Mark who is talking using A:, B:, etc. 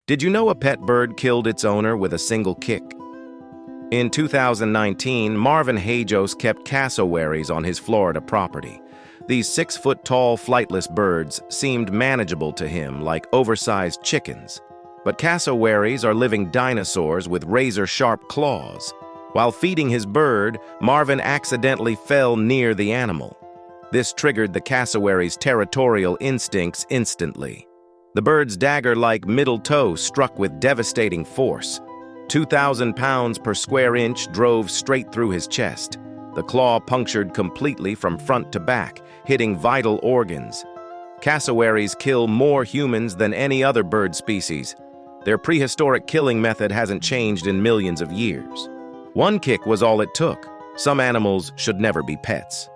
A: Did you know a pet bird killed its owner with a single kick? In 2019, Marvin Hajos kept cassowaries on his Florida property. These 6-foot-tall flightless birds seemed manageable to him, like oversized chickens. But cassowaries are living dinosaurs with razor-sharp claws. While feeding his bird, Marvin accidentally fell near the animal. This triggered the cassowary's territorial instincts instantly. The bird's dagger-like middle toe struck with devastating force. 2,000 pounds per square inch drove straight through his chest. The claw punctured completely from front to back, hitting vital organs. Cassowaries kill more humans than any other bird species. Their prehistoric killing method hasn't changed in millions of years. One kick was all it took. Some animals should never be pets.